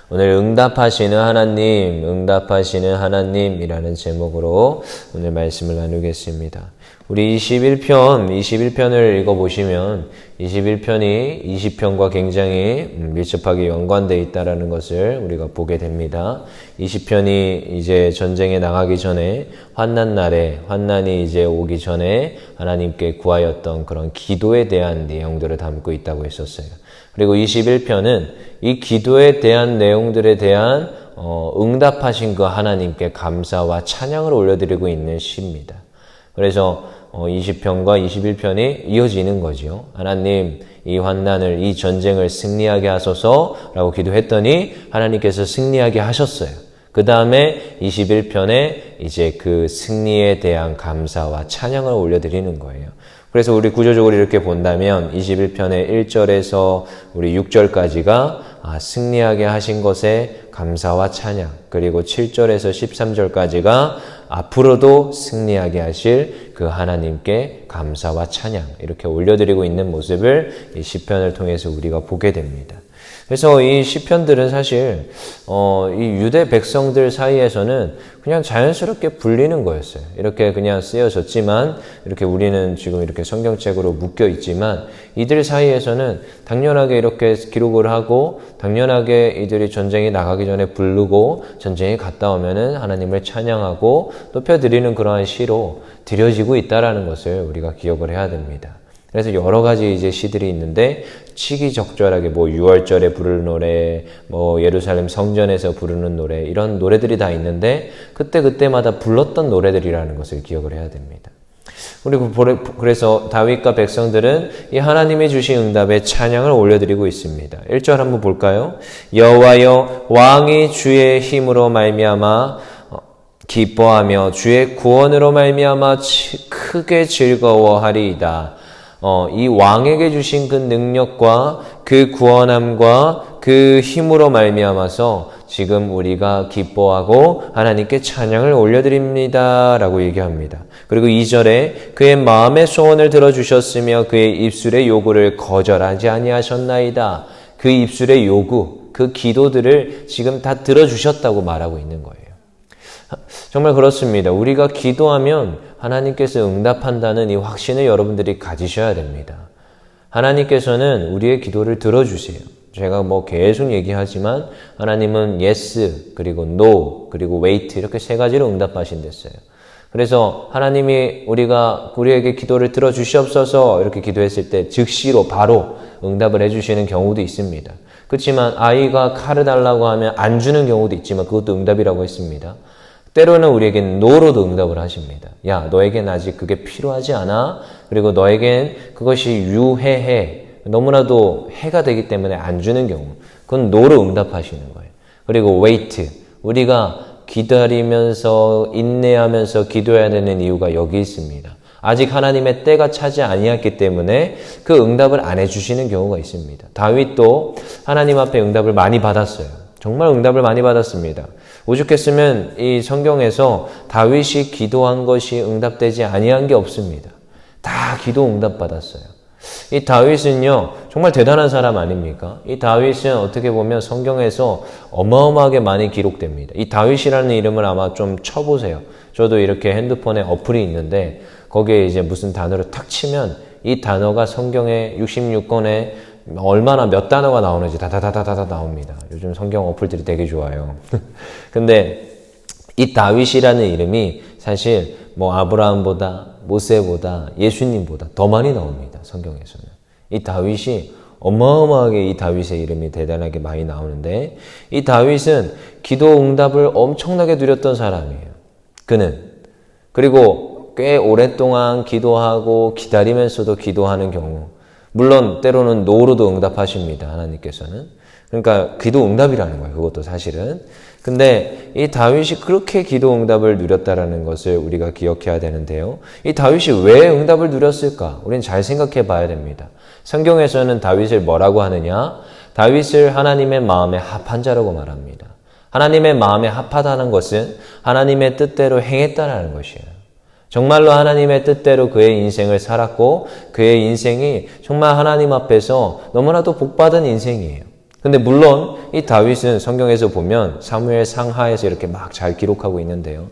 오늘 응답하시는 하나님이라는 제목으로 오늘 말씀을 나누겠습니다. 우리 21편을 읽어보시면 21편이 20편과 굉장히 밀접하게 연관되어 있다는 것을 우리가 보게 됩니다. 20편이 이제 전쟁에 나가기 전에 환난이 이제 오기 전에 하나님께 구하였던 그런 기도에 대한 내용들을 담고 있다고 했었어요. 그리고 21편은 이 기도에 대한 내용들에 대한 응답하신 그 하나님께 감사와 찬양을 올려드리고 있는 시입니다. 그래서 20편과 21편이 이어지는 거죠. 하나님, 이 환난을, 이 전쟁을 승리하게 하소서라고 기도했더니 하나님께서 승리하게 하셨어요. 그 다음에 21편에 이제 그 승리에 대한 감사와 찬양을 올려드리는 거예요. 그래서 우리 구조적으로 이렇게 본다면 21편의 1절에서 우리 6절까지가 승리하게 하신 것에 감사와 찬양, 그리고 7절에서 13절까지가 앞으로도 승리하게 하실 그 하나님께 감사와 찬양 이렇게 올려드리고 있는 모습을 이 시편을 통해서 우리가 보게 됩니다. 그래서 이 시편들은 사실 이 유대 백성들 사이에서는 그냥 자연스럽게 불리는 거였어요. 이렇게 그냥 쓰여졌지만 이렇게 우리는 지금 이렇게 성경책으로 묶여 있지만 이들 사이에서는 당연하게 이렇게 기록을 하고 당연하게 이들이 전쟁에 나가기 전에 부르고 전쟁에 갔다 오면은 하나님을 찬양하고 높여드리는 그러한 시로 드려지고 있다라는 것을 우리가 기억을 해야 됩니다. 그래서 여러 가지 이제 시들이 있는데 시기적절하게 6월절에 부르는 노래, 예루살렘 성전에서 부르는 노래 이런 노래들이 다 있는데 그때마다 불렀던 노래들이라는 것을 기억을 해야 됩니다. 그래서 다윗과 백성들은 이 하나님이 주신 응답에 찬양을 올려드리고 있습니다. 1절 한번 볼까요? 여호와여 왕이 주의 힘으로 말미암아 기뻐하며 주의 구원으로 말미암아 크게 즐거워하리이다. 이 왕에게 주신 그 능력과 그 구원함과 그 힘으로 말미암아서 지금 우리가 기뻐하고 하나님께 찬양을 올려드립니다 라고 얘기합니다. 그리고 2절에 그의 마음의 소원을 들어주셨으며 그의 입술의 요구를 거절하지 아니하셨나이다. 그 입술의 요구, 그 기도들을 지금 다 들어주셨다고 말하고 있는 거예요. 정말 그렇습니다. 우리가 기도하면 하나님께서 응답한다는 이 확신을 여러분들이 가지셔야 됩니다. 하나님께서는 우리의 기도를 들어주세요. 제가 계속 얘기하지만 하나님은 yes, 그리고 no, 그리고 wait 이렇게 세 가지로 응답하신댔어요. 그래서 하나님이 우리에게 기도를 들어주시옵소서 이렇게 기도했을 때 즉시로 바로 응답을 해주시는 경우도 있습니다. 그렇지만 아이가 칼을 달라고 하면 안 주는 경우도 있지만 그것도 응답이라고 했습니다. 때로는 우리에겐 no로도 응답을 하십니다. 야, 너에겐 아직 그게 필요하지 않아? 그리고 너에겐 그것이 유해해. 너무나도 해가 되기 때문에 안 주는 경우. 그건 no로 응답하시는 거예요. 그리고 wait. 우리가 기다리면서 인내하면서 기도해야 되는 이유가 여기 있습니다. 아직 하나님의 때가 차지 아니었기 때문에 그 응답을 안 해주시는 경우가 있습니다. 다윗도 하나님 앞에 응답을 많이 받았어요. 정말 응답을 많이 받았습니다. 오죽했으면 이 성경에서 다윗이 기도한 것이 응답되지 아니한 게 없습니다. 다 기도 응답 받았어요. 이 다윗은요 정말 대단한 사람 아닙니까? 이 다윗은 어떻게 보면 성경에서 어마어마하게 많이 기록됩니다. 이 다윗이라는 이름을 아마 좀 쳐보세요. 저도 이렇게 핸드폰에 어플이 있는데 거기에 이제 무슨 단어를 탁 치면 이 단어가 성경의 66권에 얼마나 몇 단어가 나오는지 다다다다다 나옵니다. 요즘 성경 어플들이 되게 좋아요. 근데 이 다윗이라는 이름이 사실 아브라함보다 모세보다 예수님보다 더 많이 나옵니다. 성경에서는. 이 다윗이 어마어마하게 이 다윗의 이름이 대단하게 많이 나오는데 이 다윗은 기도 응답을 엄청나게 누렸던 사람이에요. 그리고 꽤 오랫동안 기도하고 기다리면서도 기도하는 경우 물론 때로는 노로도 응답하십니다. 하나님께서는. 그러니까 기도 응답이라는 거예요. 그것도 사실은. 근데 이 다윗이 그렇게 기도 응답을 누렸다라는 것을 우리가 기억해야 되는데요. 이 다윗이 왜 응답을 누렸을까? 우리는 잘 생각해 봐야 됩니다. 성경에서는 다윗을 뭐라고 하느냐? 다윗을 하나님의 마음에 합한 자라고 말합니다. 하나님의 마음에 합하다는 것은 하나님의 뜻대로 행했다라는 것이에요. 정말로 하나님의 뜻대로 그의 인생을 살았고 그의 인생이 정말 하나님 앞에서 너무나도 복받은 인생이에요. 근데 물론 이 다윗은 성경에서 보면 사무엘 상하에서 이렇게 막 잘 기록하고 있는데요.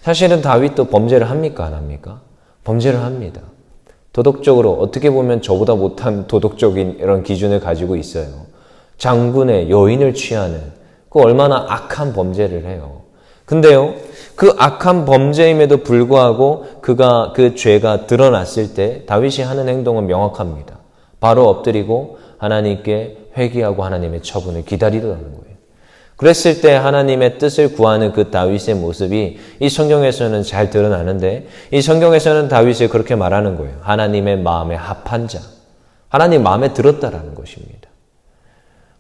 사실은 다윗도 범죄를 합니까? 안 합니까? 범죄를 합니다. 도덕적으로 어떻게 보면 저보다 못한 도덕적인 이런 기준을 가지고 있어요. 장군의 여인을 취하는 그 얼마나 악한 범죄를 해요. 근데요, 그 악한 범죄임에도 불구하고 그가 그 죄가 드러났을 때 다윗이 하는 행동은 명확합니다. 바로 엎드리고 하나님께 회개하고 하나님의 처분을 기다리더라는 거예요. 그랬을 때 하나님의 뜻을 구하는 그 다윗의 모습이 이 성경에서는 잘 드러나는데 이 성경에서는 다윗을 그렇게 말하는 거예요. 하나님의 마음에 합한 자. 하나님 마음에 들었다라는 것입니다.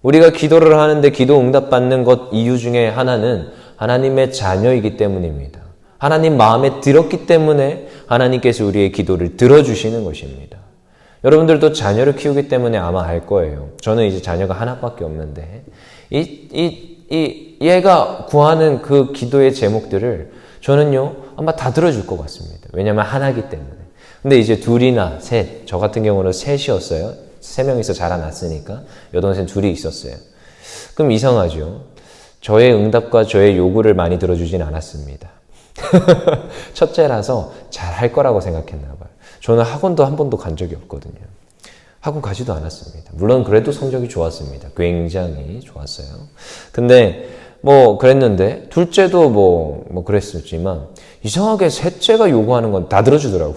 우리가 기도를 하는데 기도 응답받는 것 이유 중에 하나는 하나님의 자녀이기 때문입니다. 하나님 마음에 들었기 때문에 하나님께서 우리의 기도를 들어주시는 것입니다. 여러분들도 자녀를 키우기 때문에 아마 알 거예요. 저는 이제 자녀가 하나밖에 없는데 얘가 구하는 그 기도의 제목들을 저는요 아마 다 들어줄 것 같습니다. 왜냐하면 하나이기 때문에. 근데 이제 둘이나 셋, 저 같은 경우는 셋이었어요. 3명이서 자라났으니까 여동생 2이 있었어요. 그럼 이상하죠. 저의 응답과 저의 요구를 많이 들어주진 않았습니다. 첫째라서 잘할 거라고 생각했나 봐요. 저는 학원도 한 번도 간 적이 없거든요. 학원 가지도 않았습니다. 물론 그래도 성적이 좋았습니다. 굉장히 좋았어요. 근데 뭐 그랬는데 둘째도 뭐 그랬었지만 이상하게 셋째가 요구하는 건 다 들어주더라고요.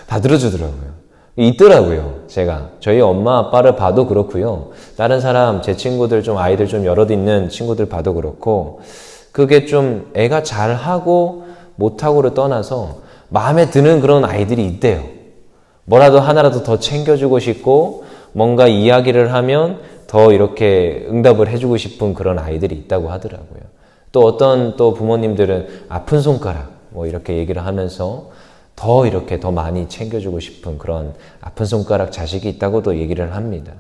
다 들어주더라고요. 있더라고요. 제가 저희 엄마 아빠를 봐도 그렇고요. 다른 사람 제 친구들 좀 아이들 좀 여럿 있는 친구들 봐도 그렇고 그게 좀 애가 잘하고 못하고를 떠나서 마음에 드는 그런 아이들이 있대요. 뭐라도 하나라도 더 챙겨주고 싶고 뭔가 이야기를 하면 더 이렇게 응답을 해주고 싶은 그런 아이들이 있다고 하더라고요. 또 어떤 또 부모님들은 아픈 손가락 뭐 이렇게 얘기를 하면서 더 이렇게 더 많이 챙겨주고 싶은 그런 아픈 손가락 자식이 있다고도 얘기를 합니다.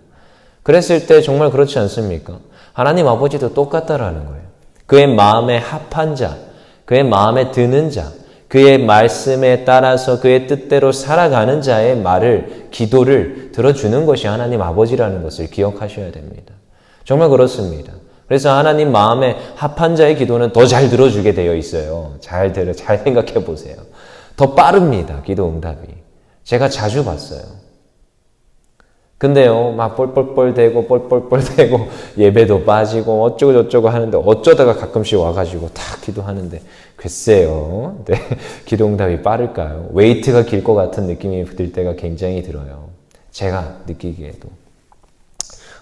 그랬을 때 정말 그렇지 않습니까? 하나님 아버지도 똑같다라는 거예요. 그의 마음에 합한 자, 그의 마음에 드는 자, 그의 말씀에 따라서 그의 뜻대로 살아가는 자의 말을, 기도를 들어주는 것이 하나님 아버지라는 것을 기억하셔야 됩니다. 정말 그렇습니다. 그래서 하나님 마음에 합한 자의 기도는 더 잘 들어주게 되어 있어요. 잘 생각해 보세요. 더 빠릅니다. 기도 응답이. 제가 자주 봤어요. 근데요, 막 뻘뻘뻘 대고 예배도 빠지고 어쩌고 저쩌고 하는데 어쩌다가 가끔씩 와가지고 다 기도하는데 글쎄요. 네, 기도 응답이 빠를까요? 웨이트가 길 것 같은 느낌이 들 때가 굉장히 들어요. 제가 느끼기에도.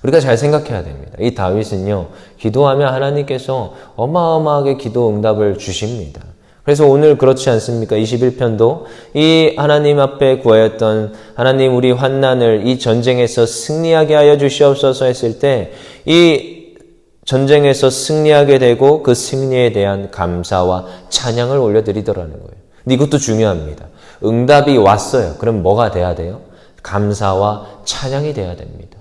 우리가 잘 생각해야 됩니다. 이 다윗은요, 기도하면 하나님께서 어마어마하게 기도 응답을 주십니다. 그래서 오늘 그렇지 않습니까? 21편도 이 하나님 앞에 구하였던 하나님 우리 환난을 이 전쟁에서 승리하게 하여 주시옵소서 했을 때 이 전쟁에서 승리하게 되고 그 승리에 대한 감사와 찬양을 올려드리더라는 거예요. 근데 이것도 중요합니다. 응답이 왔어요. 그럼 뭐가 돼야 돼요? 감사와 찬양이 돼야 됩니다.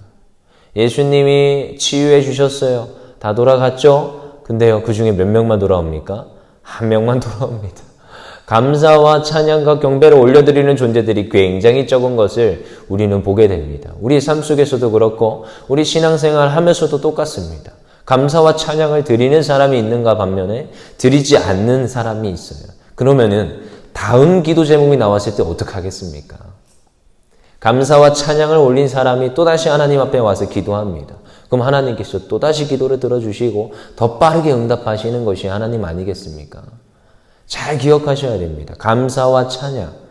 예수님이 치유해 주셨어요. 다 돌아갔죠? 근데요, 그 중에 몇 명만 돌아옵니까? 한 명만 돌아옵니다. 감사와 찬양과 경배를 올려드리는 존재들이 굉장히 적은 것을 우리는 보게 됩니다. 우리 삶 속에서도 그렇고 우리 신앙생활 하면서도 똑같습니다. 감사와 찬양을 드리는 사람이 있는가 반면에 드리지 않는 사람이 있어요. 그러면은 다음 기도 제목이 나왔을 때 어떡하겠습니까? 감사와 찬양을 올린 사람이 또다시 하나님 앞에 와서 기도합니다. 그럼 하나님께서 또다시 기도를 들어주시고 더 빠르게 응답하시는 것이 하나님 아니겠습니까? 잘 기억하셔야 됩니다. 감사와 찬양.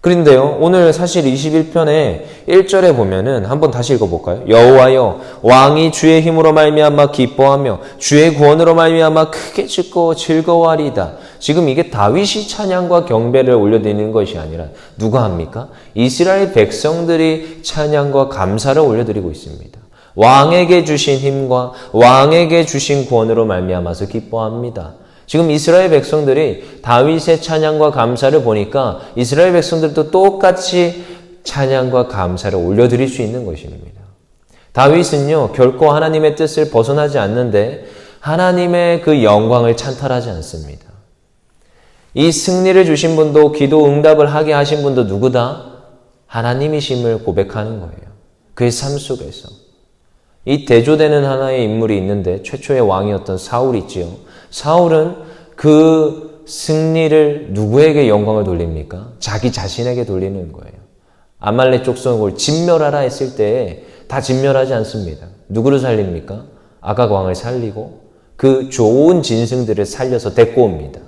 그런데요, 오늘 사실 21편의 1절에 보면은 한번 다시 읽어볼까요? 여호와여, 왕이 주의 힘으로 말미암아 기뻐하며 주의 구원으로 말미암아 크게 짓고 즐거워하리이다. 지금 이게 다윗이 찬양과 경배를 올려드리는 것이 아니라 누가 합니까? 이스라엘 백성들이 찬양과 감사를 올려드리고 있습니다. 왕에게 주신 힘과 왕에게 주신 구원으로 말미암아서 기뻐합니다. 지금 이스라엘 백성들이 다윗의 찬양과 감사를 보니까 이스라엘 백성들도 똑같이 찬양과 감사를 올려드릴 수 있는 것입니다. 다윗은요, 결코 하나님의 뜻을 벗어나지 않는데 하나님의 그 영광을 찬탈하지 않습니다. 이 승리를 주신 분도 기도 응답을 하게 하신 분도 누구다? 하나님이심을 고백하는 거예요. 그의 삶 속에서. 이 대조되는 하나의 인물이 있는데 최초의 왕이었던 사울이 있지요. 사울은 그 승리를 누구에게 영광을 돌립니까? 자기 자신에게 돌리는 거예요. 아말렉 족속을 진멸하라 했을 때 다 진멸하지 않습니다. 누구를 살립니까? 아각 왕을 살리고 그 좋은 진승들을 살려서 데리고 옵니다.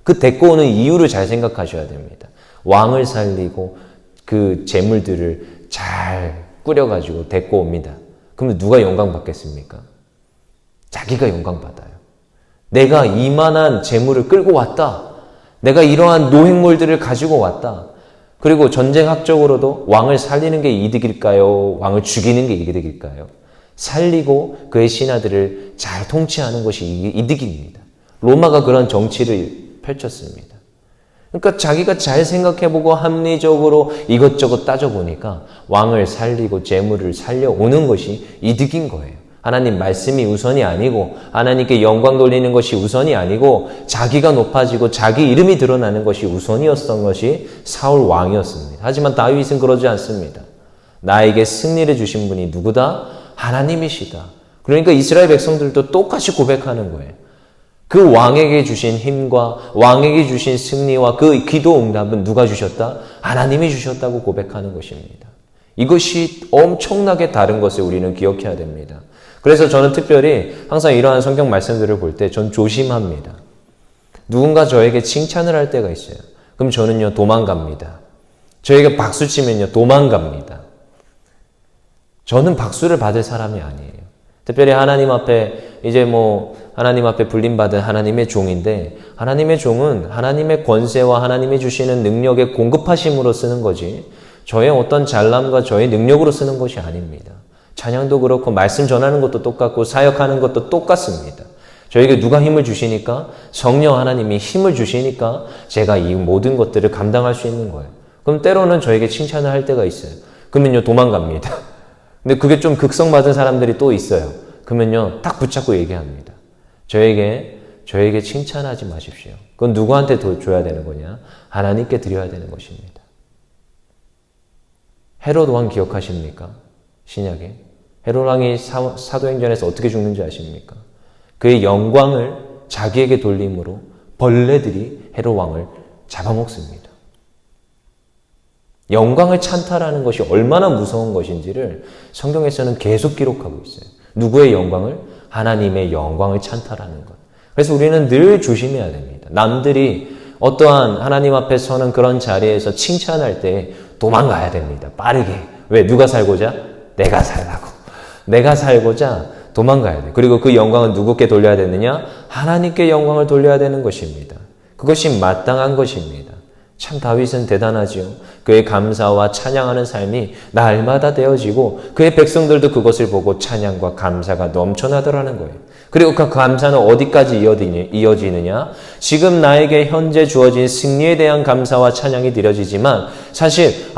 그 데리고 오는 이유를 잘 생각하셔야 됩니다. 왕을 살리고 그 재물들을 잘 꾸려가지고 데리고 옵니다. 그러면 누가 영광 받겠습니까? 자기가 영광 받아요. 내가 이만한 재물을 끌고 왔다. 내가 이러한 노획물들을 가지고 왔다. 그리고 전쟁학적으로도 왕을 살리는 게 이득일까요? 왕을 죽이는 게 이득일까요? 살리고 그의 신하들을 잘 통치하는 것이 이득입니다. 로마가 그런 정치를 펼쳤습니다. 그러니까 자기가 잘 생각해보고 합리적으로 이것저것 따져보니까 왕을 살리고 재물을 살려오는 것이 이득인 거예요. 하나님 말씀이 우선이 아니고 하나님께 영광 돌리는 것이 우선이 아니고 자기가 높아지고 자기 이름이 드러나는 것이 우선이었던 것이 사울 왕이었습니다. 하지만 다윗은 그러지 않습니다. 나에게 승리를 주신 분이 누구다? 하나님이시다. 그러니까 이스라엘 백성들도 똑같이 고백하는 거예요. 그 왕에게 주신 힘과 왕에게 주신 승리와 그 기도 응답은 누가 주셨다? 하나님이 주셨다고 고백하는 것입니다. 이것이 엄청나게 다른 것을 우리는 기억해야 됩니다. 그래서 저는 특별히 항상 이러한 성경 말씀들을 볼 때 전 조심합니다. 누군가 저에게 칭찬을 할 때가 있어요. 그럼 저는요 도망갑니다. 저에게 박수 치면요 도망갑니다. 저는 박수를 받을 사람이 아니에요. 특별히 하나님 앞에 하나님 앞에 불림받은 하나님의 종인데 하나님의 종은 하나님의 권세와 하나님이 주시는 능력의 공급하심으로 쓰는 거지 저의 어떤 잘남과 저의 능력으로 쓰는 것이 아닙니다. 찬양도 그렇고 말씀 전하는 것도 똑같고 사역하는 것도 똑같습니다. 저에게 누가 힘을 주시니까? 성령 하나님이 힘을 주시니까 제가 이 모든 것들을 감당할 수 있는 거예요. 그럼 때로는 저에게 칭찬을 할 때가 있어요. 그러면요 도망갑니다. 근데 그게 좀 극성맞은 사람들이 또 있어요. 그러면요 딱 붙잡고 얘기합니다. 저에게 칭찬하지 마십시오. 그건 누구한테 줘야 되는 거냐? 하나님께 드려야 되는 것입니다. 헤롯 왕 기억하십니까? 신약에. 헤롯 왕이 사도행전에서 어떻게 죽는지 아십니까? 그의 영광을 자기에게 돌림으로 벌레들이 헤롯 왕을 잡아먹습니다. 영광을 찬탈하는 것이 얼마나 무서운 것인지를 성경에서는 계속 기록하고 있어요. 누구의 영광을? 하나님의 영광을 찬탈하는 것. 그래서 우리는 늘 조심해야 됩니다. 남들이 어떠한 하나님 앞에 서는 그런 자리에서 칭찬할 때 도망가야 됩니다. 빠르게. 왜? 누가 살고자? 내가 살라고. 내가 살고자 도망가야 돼. 그리고 그 영광은 누구께 돌려야 되느냐? 하나님께 영광을 돌려야 되는 것입니다. 그것이 마땅한 것입니다. 참 다윗은 대단하지요. 그의 감사와 찬양하는 삶이 날마다 되어지고 그의 백성들도 그것을 보고 찬양과 감사가 넘쳐나더라는 거예요. 그리고 그 감사는 어디까지 이어지느냐? 지금 나에게 현재 주어진 승리에 대한 감사와 찬양이 드려지지만 사실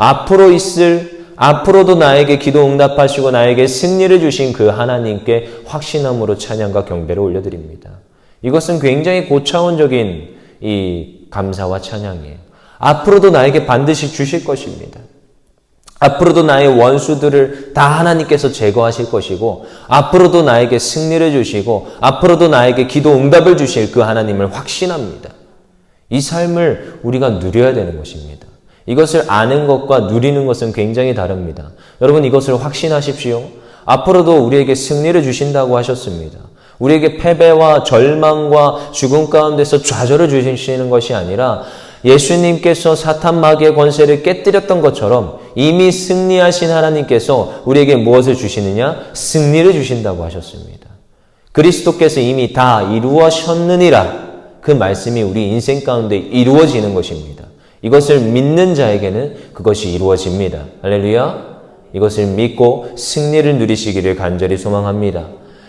앞으로도 나에게 기도 응답하시고 나에게 승리를 주신 그 하나님께 확신함으로 찬양과 경배를 올려드립니다. 이것은 굉장히 고차원적인 이 감사와 찬양이에요. 앞으로도 나에게 반드시 주실 것입니다. 앞으로도 나의 원수들을 다 하나님께서 제거하실 것이고 앞으로도 나에게 승리를 주시고 앞으로도 나에게 기도 응답을 주실 그 하나님을 확신합니다. 이 삶을 우리가 누려야 되는 것입니다. 이것을 아는 것과 누리는 것은 굉장히 다릅니다. 여러분 이것을 확신하십시오. 앞으로도 우리에게 승리를 주신다고 하셨습니다. 우리에게 패배와 절망과 죽음 가운데서 좌절을 주시는 것이 아니라 예수님께서 사탄 마귀의 권세를 깨뜨렸던 것처럼 이미 승리하신 하나님께서 우리에게 무엇을 주시느냐? 승리를 주신다고 하셨습니다. 그리스도께서 이미 다 이루어셨느니라. 그 말씀이 우리 인생 가운데 이루어지는 것입니다. 이것을 믿는 자에게는 그것이 이루어집니다. 할렐루야. 이것을 믿고 승리를 누리시기를 간절히 소망합니다.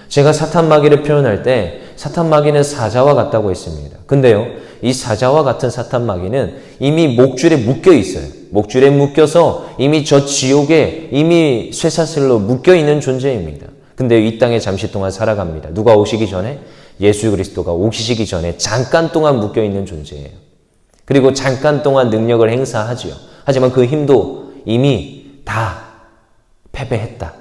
제가 사탄 마귀를 표현할 때 사탄 마귀는 사자와 같다고 했습니다. 근데요, 이 사자와 같은 사탄 마귀는 이미 목줄에 묶여 있어요. 목줄에 묶여서 이미 저 지옥에 이미 쇠사슬로 묶여 있는 존재입니다. 근데 이 땅에 잠시 동안 살아갑니다. 누가 오시기 전에? 예수 그리스도가 오시기 전에 잠깐 동안 묶여 있는 존재예요. 그리고 잠깐 동안 능력을 행사하지요. 하지만 그 힘도 이미 다 패배했다.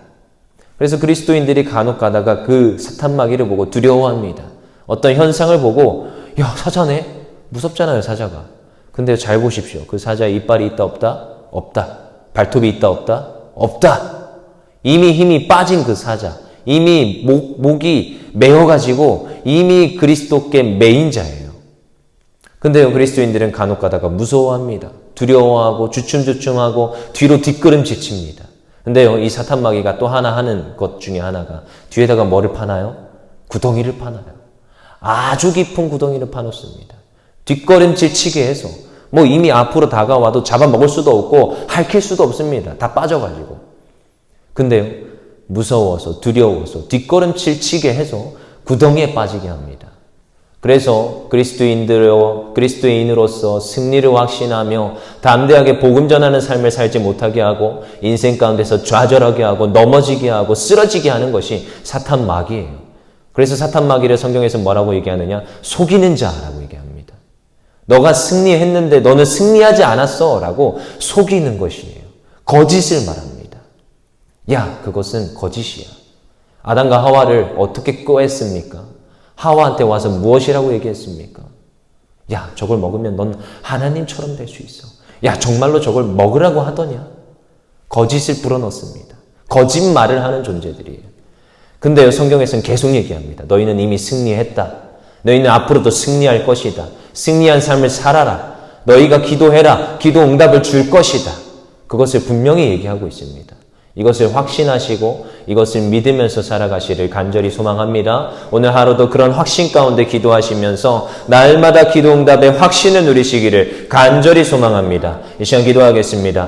그래서 그리스도인들이 간혹 가다가 그 사탄 마귀를 보고 두려워합니다. 어떤 현상을 보고 야, 사자네? 무섭잖아요, 사자가. 근데 잘 보십시오. 그 사자에 이빨이 있다 없다? 없다. 발톱이 있다 없다? 없다. 이미 힘이 빠진 그 사자. 이미 목이 메어가지고 이미 그리스도께 매인 자예요. 근데요, 그리스도인들은 간혹 가다가 무서워합니다. 두려워하고 주춤주춤하고 뒤로 뒷걸음질 칩니다. 근데요, 이 사탄 마귀가 또 하나 하는 것 중에 하나가 뒤에다가 뭐를 파나요? 구덩이를 파나요. 아주 깊은 구덩이를 파놓습니다. 뒷걸음질 치게 해서 뭐 이미 앞으로 다가와도 잡아먹을 수도 없고 핥힐 수도 없습니다. 다 빠져가지고. 근데요, 무서워서 두려워서 뒷걸음질 치게 해서 구덩이에 빠지게 합니다. 그래서 그리스도인으로서 승리를 확신하며 담대하게 복음 전하는 삶을 살지 못하게 하고 인생 가운데서 좌절하게 하고 넘어지게 하고 쓰러지게 하는 것이 사탄 마귀예요. 그래서 사탄 마귀를 성경에서 뭐라고 얘기하느냐? 속이는 자라고 얘기합니다. 너가 승리했는데 너는 승리하지 않았어 라고 속이는 것이에요. 거짓을 말합니다. 야, 그것은 거짓이야. 아담과 하와를 어떻게 꾀했습니까? 하와한테 와서 무엇이라고 얘기했습니까? 야, 저걸 먹으면 넌 하나님처럼 될 수 있어. 야, 정말로 저걸 먹으라고 하더냐? 거짓을 불어넣습니다. 거짓말을 하는 존재들이에요. 근데요, 성경에서는 계속 얘기합니다. 너희는 이미 승리했다. 너희는 앞으로도 승리할 것이다. 승리한 삶을 살아라. 너희가 기도해라. 기도 응답을 줄 것이다. 그것을 분명히 얘기하고 있습니다. 이것을 확신하시고 이것을 믿으면서 살아가시를 간절히 소망합니다. 오늘 하루도 그런 확신 가운데 기도하시면서 날마다 기도 응답의 확신을 누리시기를 간절히 소망합니다. 이 시간 기도하겠습니다.